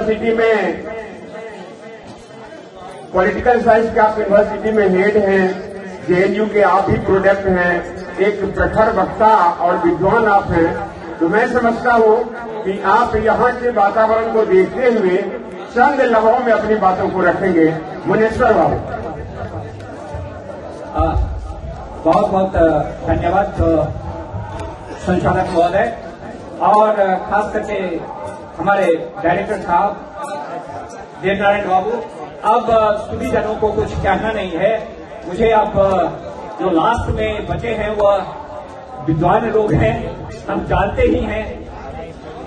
University में political science के आप यूनिवर्सिटी में हेड हैं, जेएनयू के आप ही प्रोडक्ट हैं, एक प्रखर वक्ता और विद्वान आप हैं, तो मैं समझता हूं कि आप यहाँ के वातावरण को देखते हुए चंद लम्हों में अपनी बातों को रखेंगे। मुनेश्वर बाबू। बहुत बहुत धन्यवाद संचालक महोदय, और खास करके हमारे डायरेक्टर साहब देवनारायण बाबू। अब सभी जनों को कुछ कहना नहीं है मुझे। अब जो लास्ट में बचे हैं वह विद्वान लोग हैं, हम जानते ही हैं।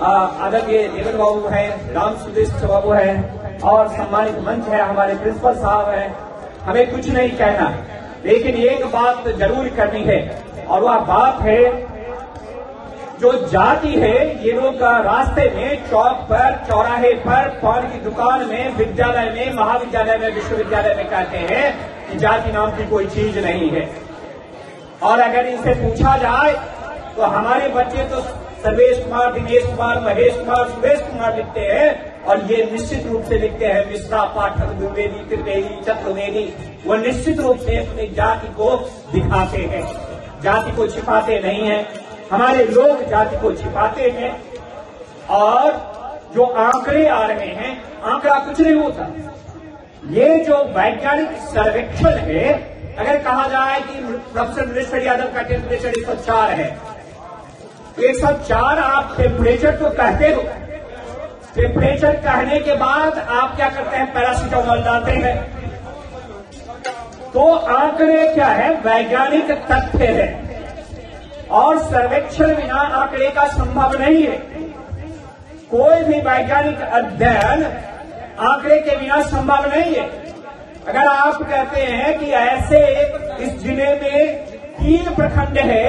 आदरणीय देवन बाबू हैं, राम सुदेश बाबू हैं, और सम्मानित मंच है, हमारे प्रिंसिपल साहब हैं। हमें कुछ नहीं कहना, लेकिन एक बात जरूर करनी है, और वह बात है जो जाति है। ये लोग रास्ते में, चौक पर, चौराहे पर, पान की दुकान में, विद्यालय में, महाविद्यालय में, विश्वविद्यालय में कहते हैं कि जाति नाम की कोई चीज नहीं है। और अगर इनसे पूछा जाए तो हमारे बच्चे तो सर्वेश कुमार, दिनेश कुमार, महेश कुमार, सुरेश कुमार लिखते हैं, और ये निश्चित रूप से लिखते हैं मिश्रा, पाठक, द्विवेदी, त्रिवेदी, चतुर्वेदी। वो निश्चित रूप से अपनी जाति को दिखाते हैं, जाति को छिपाते नहीं हैं। हमारे लोग जाति को छिपाते हैं, और जो आंकड़े आ रहे हैं, आंकड़ा कुछ नहीं होता। ये जो वैज्ञानिक सर्वेक्षण है, अगर कहा जाए कि प्रोफेसर मुनेश्वर यादव का टेम्परेचर 104 है, तो 104 आप टेम्परेचर तो कहते हो, टेम्परेचर कहने के बाद आप क्या करते हैं, पैरासीटामोल डालते हैं। तो आंकड़े क्या है, वैज्ञानिक तथ्य है, और सर्वेक्षण बिना आंकड़े का संभव नहीं है। कोई भी वैज्ञानिक अध्ययन आंकड़े के बिना संभव नहीं है। अगर आप कहते हैं कि ऐसे इस जिले में 3 प्रखंड है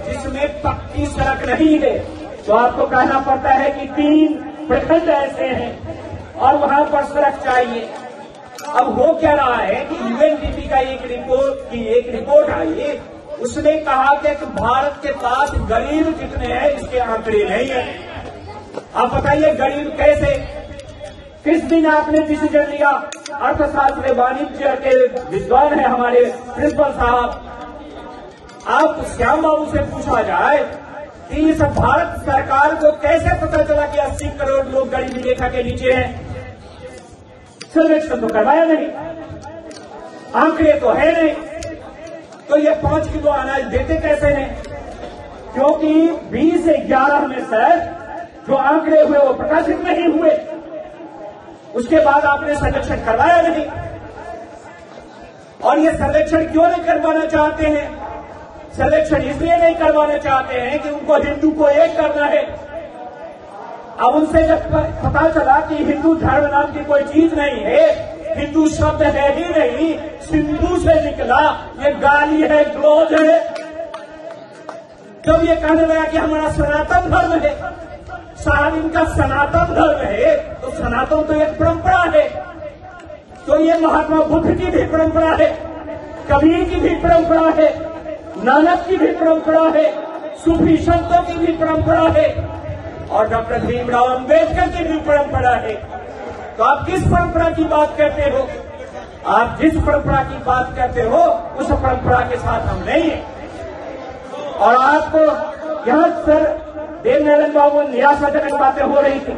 जिसमें पक्की सड़क नहीं है, तो आपको कहना पड़ता है कि 3 प्रखंड ऐसे हैं और वहां पर सड़क चाहिए। अब हो क्या रहा है कि यूएनडीपी का एक रिपोर्ट आई, उसने कहा कि भारत के पास गरीब कितने हैं इसके आंकड़े नहीं है। आप बताइए गरीब कैसे, किस दिन आपने डिसीजन लिया? अर्थशास्त्र वाणिज्य के विद्वान है हमारे प्रिंसिपल साहब। आप श्याम बाबू से पूछा जाए कि इस भारत सरकार को कैसे पता चला कि 80 करोड़ लोग गरीबी रेखा के नीचे हैं? सर्वेक्षण तो करवाया नहीं, आंकड़े तो है नहीं, तो ये 5 किलो अनाज देते कैसे हैं? क्योंकि 20 से 11 में सर जो आंकड़े हुए वो प्रकाशित नहीं हुए, उसके बाद आपने सर्वेक्षण करवाया नहीं। और ये सर्वेक्षण क्यों नहीं करवाना चाहते हैं? सर्वेक्षण इसलिए नहीं करवाना चाहते हैं कि उनको हिंदू को एक करना है। अब उनसे जब पता चला कि हिंदू धर्म नाम की कोई चीज नहीं है, हिंदू शब्द है ही नहीं, सिंधु से निकला, ये गाली है, ग्लोज है। जब ये कहने लगा कि हमारा सनातन धर्म है, साहब इनका सनातन धर्म है, तो सनातन तो एक परंपरा है। तो ये महात्मा बुद्ध की भी परंपरा है, कबीर की भी परंपरा है, नानक की भी परंपरा है, सूफी संतों की भी परंपरा है, और डॉक्टर भीमराव अम्बेडकर की भी परंपरा है। तो आप किस परंपरा की बात करते हो? आप जिस परंपरा की बात करते हो उस परंपरा के साथ हम नहीं है। और आपको यहां सर देवनारायण बाबू निराशाजनक बातें हो रही थी,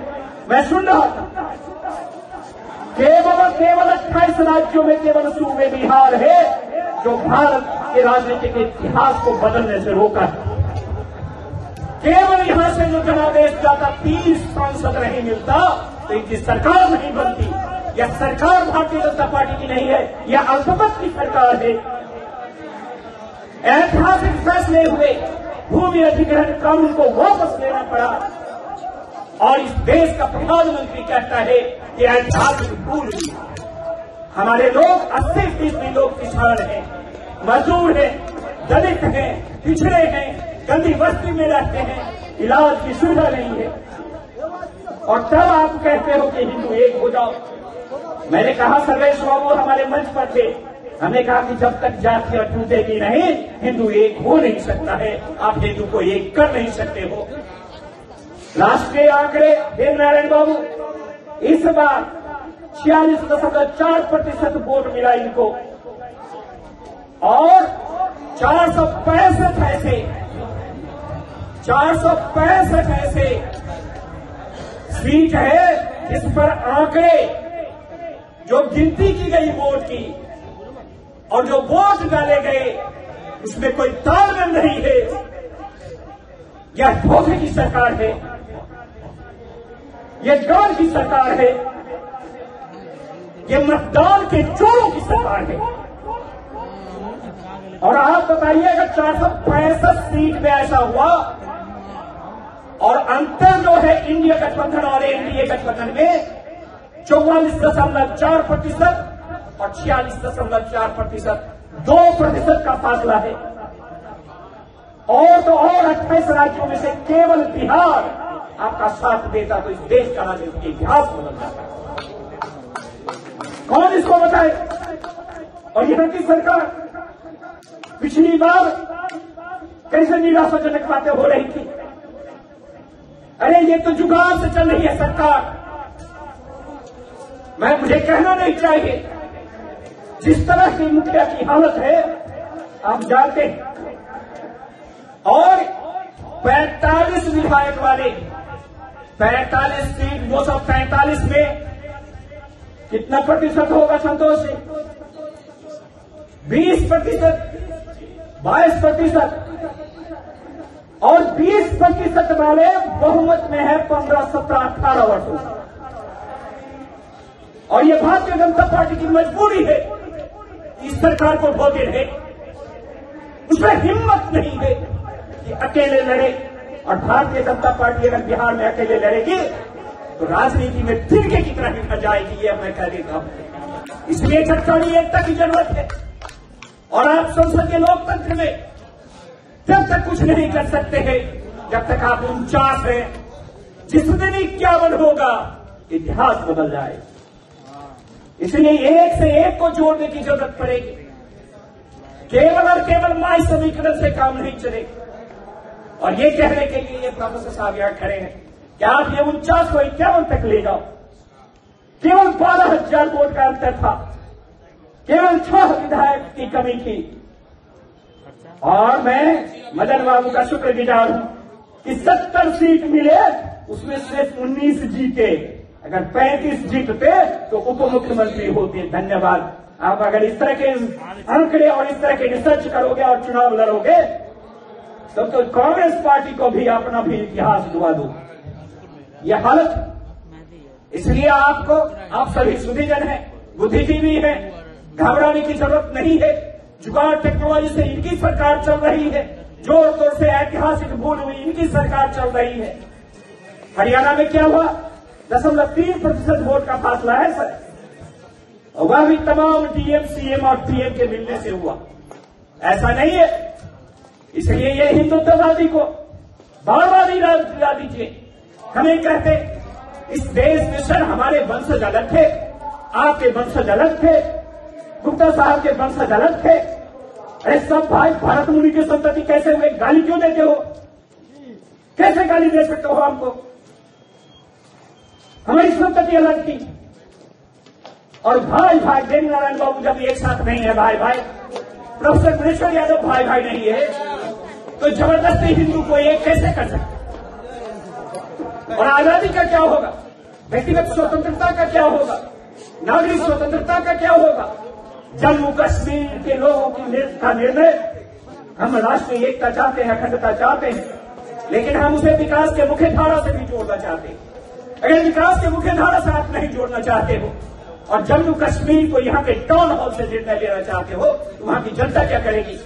मैं सुन रहा था। केवल 28 राज्यों में केवल सूबे बिहार है जो भारत के राजनीतिक इतिहास को बदलने से रोका है। केवल यहां से जो जनादेश जाता, 30 सांसद नहीं मिलता तो इनकी सरकार नहीं बनती। यह सरकार भारतीय जनता पार्टी की नहीं है, यह अल्पमत की सरकार है। ऐतिहासिक फैसले हुए, भूमि अधिग्रहण कानून को वापस लेना पड़ा, और इस देश का प्रधानमंत्री कहता है कि ऐतिहासिक भूल हुई। हमारे लोग 80% लोग किसान हैं, मजदूर हैं, दलित हैं, पिछड़े हैं, गंदी बस्ती में रहते हैं, इलाज की सुविधा नहीं है, और तब आप कहते हो कि हिंदू एक हो जाओ। मैंने कहा सर्वेश बाबू हमारे मंच पर थे, हमने कहा कि जब तक जातियां टूटेगी नहीं, हिंदू एक हो नहीं सकता है, आप हिंदू को एक कर नहीं सकते हो। राष्ट्रीय आंकड़े देवनारायण बाबू इस बार 46.4% वोट मिला इनको और 465 ऐसे सीट है जिस पर आंकड़े जो गिनती की गई वोट की और जो वोट डाले गए उसमें कोई तालमेल नहीं है। यह धोखे की सरकार है, यह डर की सरकार है, यह मतदान के चोरों की सरकार है। और आप बताइए अगर 465 सीट में ऐसा हुआ और अंतर जो है इंडिया गठबंधन और एनडीए गठबंधन में 44.4% और 46.4%, 2% का फासला है। और तो और 28 राज्यों में से केवल बिहार आपका साथ देता तो इस देश का राजनीतिक इतिहास बदल जाता। कौन इसको बताए? और यहां की सरकार पिछली बार कैसे निराशाजनक बातें हो रही थी। अरे ये तो जुगाड़ से चल रही है सरकार। मुझे कहना नहीं चाहिए, जिस तरह की मुखिया की हालत है आप जानते हैं। और 45 विधायक वाले 45 सीट 245 में कितना प्रतिशत होगा संतोष जी? 20%, 22% और 20% वाले बहुमत में है 15, 17, 18 वर्षों से। और ये भारतीय जनता पार्टी की मजबूरी है इस सरकार को ढोके रहे। उसमें हिम्मत नहीं है कि अकेले लड़े। और भारतीय जनता पार्टी अगर बिहार में अकेले लड़ेगी तो राजनीति में तिनके की तरह निकल जाएगी, ये मैं कह देता हूं। इसलिए चट्टानी एकता की जरूरत है। और आप संसद के लोकतंत्र में जब तक कुछ नहीं कर सकते हैं जब तक आप 49 हैं। जिस दिन 51 होगा इतिहास बदल जाएगा। इसलिए एक से एक को जोड़ने की जरूरत पड़ेगी। केवल और केवल माई समीकरण से काम नहीं चलेगा। और ये कहने के लिए ये प्रोफेसर साहब यहां खड़े हैं कि आप ये 49 को 51 तक ले जाओ। केवल 12,000 वोट का अंतर था, केवल 6 विधायक की कमी थी। और मैं मदन बाबू का शुक्रगुजार हूं कि 70 सीट मिले, उसमें सिर्फ 19 जीते। अगर 35 जीतते तो उप मुख्यमंत्री होते। धन्यवाद। आप अगर इस तरह के आंकड़े और इस तरह के रिसर्च करोगे और चुनाव लड़ोगे तो कांग्रेस पार्टी को भी अपना भी इतिहास डुबा दो। यह हालत। इसलिए आप सभी सुधीजन हैं, बुद्धिजीवी हैं, घबराने की जरूरत नहीं है। जुगाड़ टेक्नोलॉजी से इनकी सरकार चल रही है। जोर तोड़ से ऐतिहासिक भूल हुई इनकी सरकार चल रही है। हरियाणा में क्या हुआ? 0.3% वोट का फासला है सर, और वह भी तमाम डीएम, सीएम और पीएम के मिलने से हुआ। ऐसा नहीं है। इसलिए ये हिंदुत्ववादी को बारवादी राज दिला दीजिए। हमें कहते इस देश में सर हमारे वंशज अलग थे, आपके वंशज अलग थे, गुप्ता साहब के वंशज अलग थे। अरे सब भाई भारत मुनि की संतति कैसे हुए? गाली क्यों देते हो? कैसे गाली दे सकते हो हमको? हमारी संतति अलग थी। और भाई देव नारायण बाबू जब एक साथ नहीं है, भाई प्रोफेसर महेश्वर यादव भाई नहीं है तो जबरदस्ती हिंदू को एक कैसे कर सकते? और आजादी का क्या होगा? व्यक्तिगत स्वतंत्रता का क्या होगा? नागरिक स्वतंत्रता का क्या होगा? जम्मू कश्मीर के लोगों का निर्णय, हम राष्ट्रीय एकता चाहते हैं, अखंडता चाहते हैं, लेकिन हम उसे विकास के मुख्य धारा से भी जोड़ना चाहते हैं। अगर विकास के मुख्य धारा से आप नहीं जोड़ना चाहते हो और जम्मू कश्मीर को यहाँ के टाउन हॉल से निर्णय लेना चाहते हो तो वहां की जनता क्या करेगी?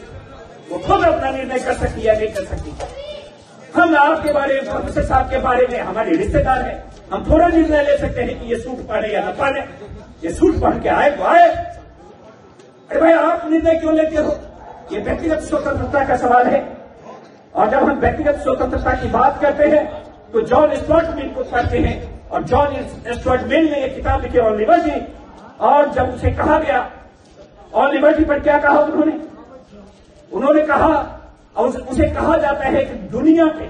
वो खुद अपना निर्णय कर सकती है, नहीं कर सकती। हम आपके बारे में, प्रोफेसर साहब के बारे में हमारे रिश्तेदार हैं, हम थोड़ा निर्णय ले सकते हैं कि ये सूट पहने या न पहने। ये सूट पहन के आए तो आए। अरे भाई आप निर्णय क्यों लेते हो? ये व्यक्तिगत स्वतंत्रता का सवाल है। और जब हम व्यक्तिगत स्वतंत्रता की बात करते हैं तो जॉन स्टुअर्ट मिल को पढ़ते हैं। और जॉन स्टुअर्ट मिल ने एक किताब लिखी ऑन लिबर्टी। और जब उसे कहा गया ऑन लिबर्टी पर क्या कहा उन्होंने कहा, और उसे कहा जाता है कि दुनिया के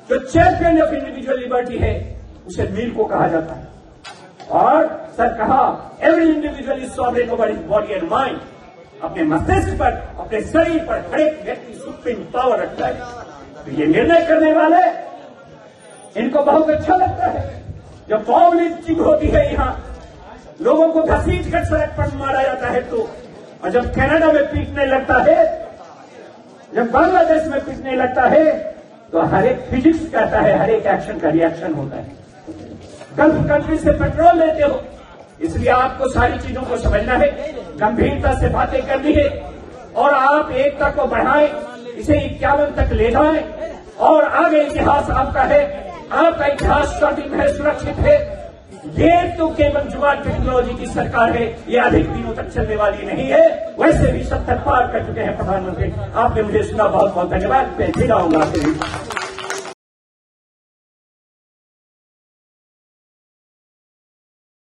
जो चैंपियन ऑफ इंडिविजुअल लिबर्टी है उसे मिल को कहा जाता है। और सर कहा every individual is sovereign over his body and mind. अपने मस्तिष्क पर, अपने शरीर पर हर एक व्यक्ति सुप्रीम पावर रखता है। तो ये निर्णय करने वाले, इनको बहुत अच्छा लगता है जब बॉम्ब लिफ्टिंग होती है, यहाँ लोगों को घसीट कर सड़क पर मारा जाता है तो, और जब कनाडा में पीटने लगता है, जब बांग्लादेश में पीटने लगता है, तो हर एक फिजिक्स कहता है, हर एक एक्शन का रिएक्शन होता है। गल्फ कंट्री से पेट्रोल लेते हो, इसलिए आपको सारी चीजों को समझना है, गंभीरता से बातें करनी है, और आप एकता को बढ़ाएं, इसे 51 तक ले जाएं, और आगे इतिहास आपका है, आपका इतिहास सर्टिन है, सुरक्षित है। ये तो केवल जुगाड़ टेक्नोलॉजी की सरकार है, ये अधिक दिनों तक चलने वाली नहीं है। वैसे भी 70 पार कर चुके हैं प्रधानमंत्री। आपने मुझे सुना, बहुत बहुत धन्यवाद। मैं फिर आऊंगा आपके लिए।